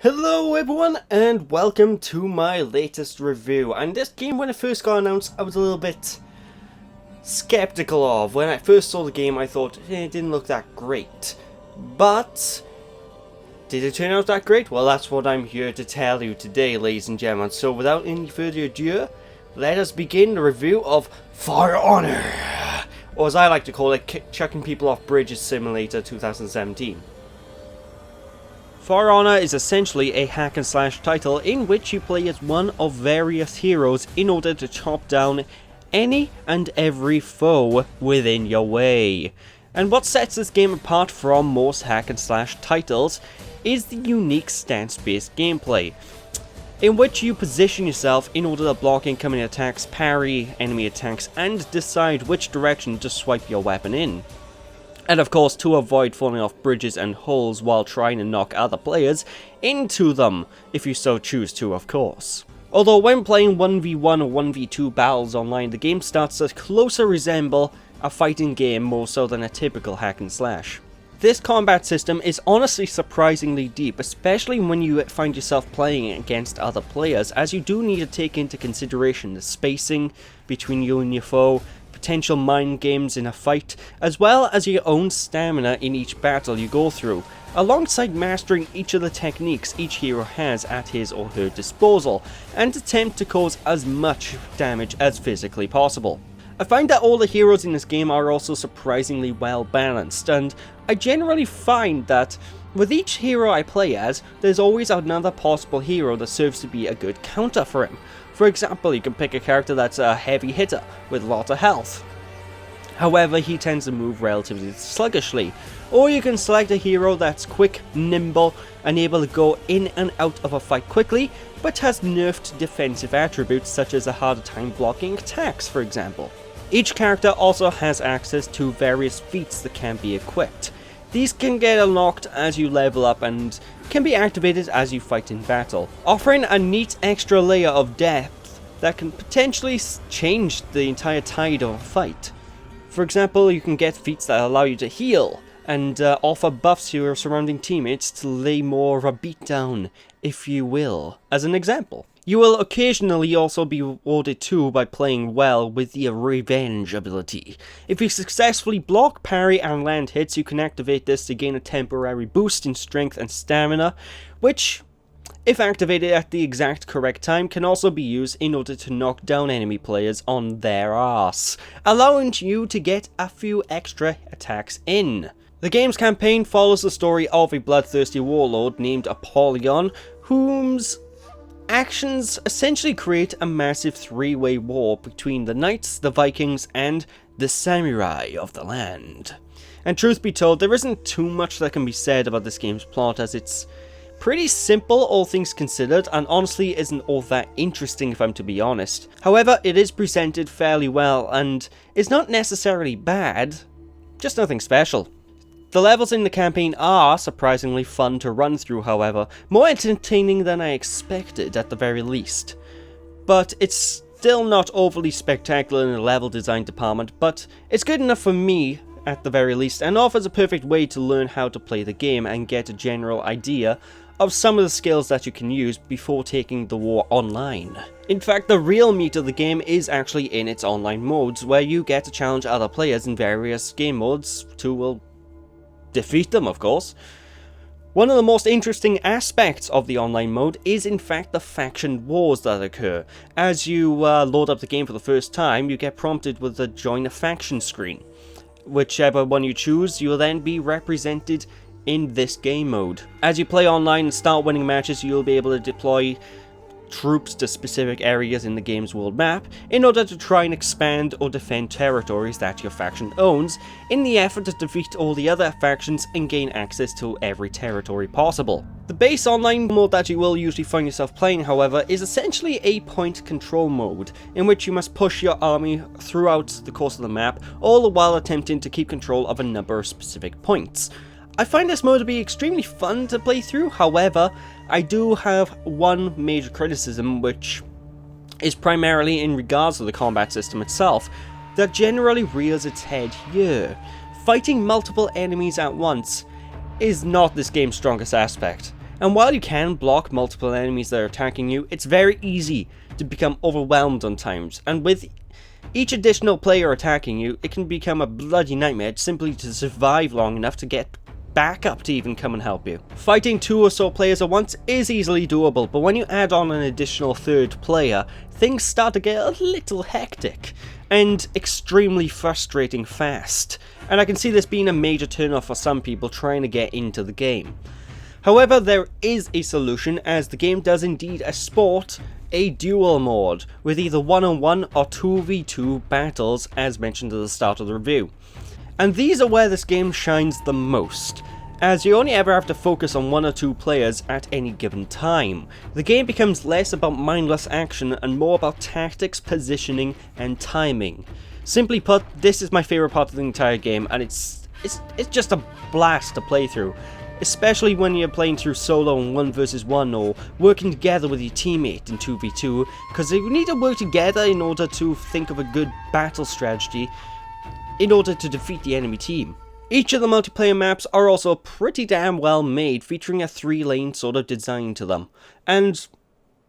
Hello everyone and welcome to my latest review. And this game, when it first got announced, I was a little bit skeptical of. When I first saw the game I thought it didn't look that great. But did it turn out that great? Well, that's what I'm here to tell you today, ladies and gentlemen. So without any further ado, let us begin the review of For Honor, or as I like to call it, Chucking People Off Bridges Simulator 2017. For Honor is essentially a hack and slash title in which you play as one of various heroes in order to chop down any and every foe within your way. And what sets this game apart from most hack and slash titles is the unique stance-based gameplay, in which you position yourself in order to block incoming attacks, parry enemy attacks, and decide which direction to swipe your weapon in. And of course, to avoid falling off bridges and holes while trying to knock other players into them, if you so choose to, of course. Although when playing 1v1 or 1v2 battles online, the game starts to closer resemble a fighting game more so than a typical hack and slash. This combat system is honestly surprisingly deep, especially when you find yourself playing against other players, as you do need to take into consideration the spacing between you and your foe, potential mind games in a fight, as well as your own stamina in each battle you go through, alongside mastering each of the techniques each hero has at his or her disposal, and attempt to cause as much damage as physically possible. I find that all the heroes in this game are also surprisingly well balanced, and I generally find that with each hero I play as, there's always another possible hero that serves to be a good counter for him. For example, you can pick a character that's a heavy hitter with lots of health. However, he tends to move relatively sluggishly. Or you can select a hero that's quick, nimble, and able to go in and out of a fight quickly, but has nerfed defensive attributes such as a harder time blocking attacks, for example. Each character also has access to various feats that can be equipped. These can get unlocked as you level up and can be activated as you fight in battle, offering a neat extra layer of depth that can potentially change the entire tide of a fight. For example, you can get feats that allow you to heal, and offer buffs to your surrounding teammates to lay more of a beatdown, if you will, as an example. You will occasionally also be rewarded too by playing well with the Revenge ability. If you successfully block, parry, and land hits, you can activate this to gain a temporary boost in strength and stamina, which, if activated at the exact correct time, can also be used in order to knock down enemy players on their arse, allowing you to get a few extra attacks in. The game's campaign follows the story of a bloodthirsty warlord named Apollyon, whose actions essentially create a massive three-way war between the knights, the Vikings, and the samurai of the land. And truth be told, there isn't too much that can be said about this game's plot, as it's pretty simple, all things considered, and honestly isn't all that interesting if I'm to be honest. However, it is presented fairly well, and is not necessarily bad, just nothing special. The levels in the campaign are surprisingly fun to run through, however, more entertaining than I expected at the very least. But it's still not overly spectacular in the level design department, but it's good enough for me at the very least, and offers a perfect way to learn how to play the game and get a general idea of some of the skills that you can use before taking the war online. In fact, the real meat of the game is actually in its online modes, where you get to challenge other players in various game modes to, well, defeat them, of course. One of the most interesting aspects of the online mode is in fact the faction wars that occur. As you load up the game for the first time, you get prompted with the join a faction screen. Whichever one you choose, you will then be represented in this game mode. As you play online and start winning matches, you'll be able to deploy troops to specific areas in the game's world map in order to try and expand or defend territories that your faction owns, in the effort to defeat all the other factions and gain access to every territory possible. The base online mode that you will usually find yourself playing, however, is essentially a point control mode, in which you must push your army throughout the course of the map, all the while attempting to keep control of a number of specific points. I find this mode to be extremely fun to play through, however, I do have one major criticism, which is primarily in regards to the combat system itself, that generally rears its head here. Fighting multiple enemies at once is not this game's strongest aspect. And while you can block multiple enemies that are attacking you, it's very easy to become overwhelmed on times, and with each additional player attacking you, it can become a bloody nightmare simply to survive long enough to get back up to even come and help you. Fighting 2 or so players at once is easily doable, but when you add on an additional 3rd player, things start to get a little hectic and extremely frustrating fast, and I can see this being a major turnoff for some people trying to get into the game. However, there is a solution, as the game does indeed sport a duel mode with either 1-on-1 or 2v2 battles, as mentioned at the start of the review. And these are where this game shines the most, as you only ever have to focus on 1 or 2 players at any given time. The game becomes less about mindless action and more about tactics, positioning and timing. Simply put, this is my favourite part of the entire game, and it's just a blast to play through. Especially when you're playing through solo in 1 versus 1 or working together with your teammate in 2v2, because you need to work together in order to think of a good battle strategy in order to defeat the enemy team. Each of the multiplayer maps are also pretty damn well made, featuring a 3-lane sort of design to them, and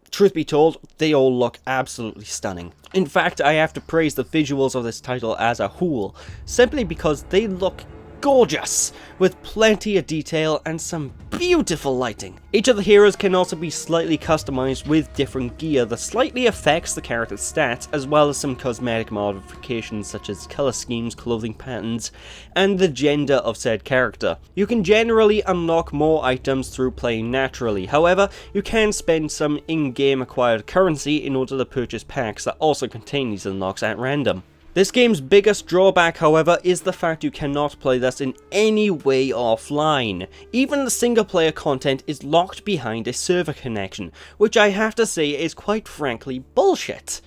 truth be told, they all look absolutely stunning. In fact, I have to praise the visuals of this title as a whole, simply because they look gorgeous, with plenty of detail and some beautiful lighting. Each of the heroes can also be slightly customized with different gear that slightly affects the character's stats, as well as some cosmetic modifications such as color schemes, clothing patterns, and the gender of said character. You can generally unlock more items through playing naturally, however, you can spend some in-game acquired currency in order to purchase packs that also contain these unlocks at random. This game's biggest drawback, however, is the fact you cannot play this in any way offline. Even the single player content is locked behind a server connection, which I have to say is quite frankly bullshit.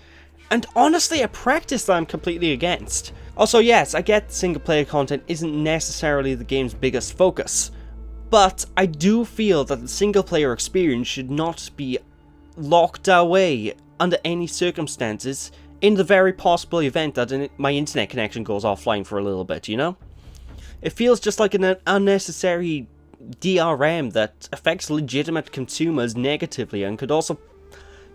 And honestly, a practice that I'm completely against. Also yes, I get single player content isn't necessarily the game's biggest focus, but I do feel that the single player experience should not be locked away under any circumstances in the very possible event that my internet connection goes offline for a little bit, you know? It feels just like an unnecessary DRM that affects legitimate consumers negatively and could also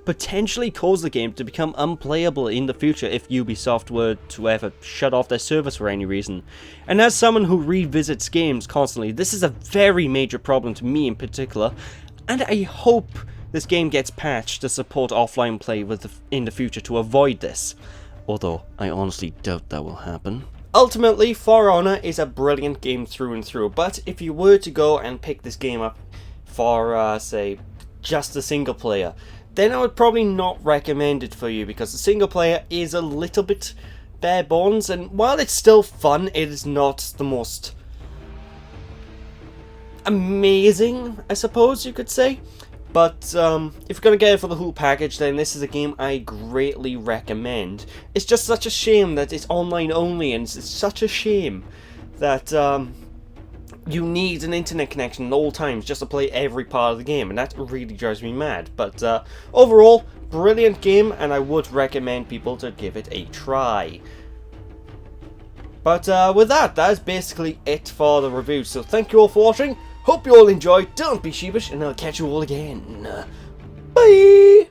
potentially cause the game to become unplayable in the future if Ubisoft were to ever shut off their service for any reason. And as someone who revisits games constantly, this is a very major problem to me in particular, and I hope this game gets patched to support offline play in the future to avoid this, although I honestly doubt that will happen. Ultimately, For Honor is a brilliant game through and through, but if you were to go and pick this game up for, say, just a single player, then I would probably not recommend it for you, because the single player is a little bit bare bones, and while it's still fun, it is not the most amazing, I suppose you could say. But if you're going to get it for the whole package, then this is a game I greatly recommend. It's just such a shame that it's online only, and it's such a shame that you need an internet connection at all times just to play every part of the game, and that really drives me mad. But overall, brilliant game, and I would recommend people to give it a try. But with that is basically it for the review, so thank you all for watching. Hope you all enjoyed, don't be sheepish, and I'll catch you all again. Bye!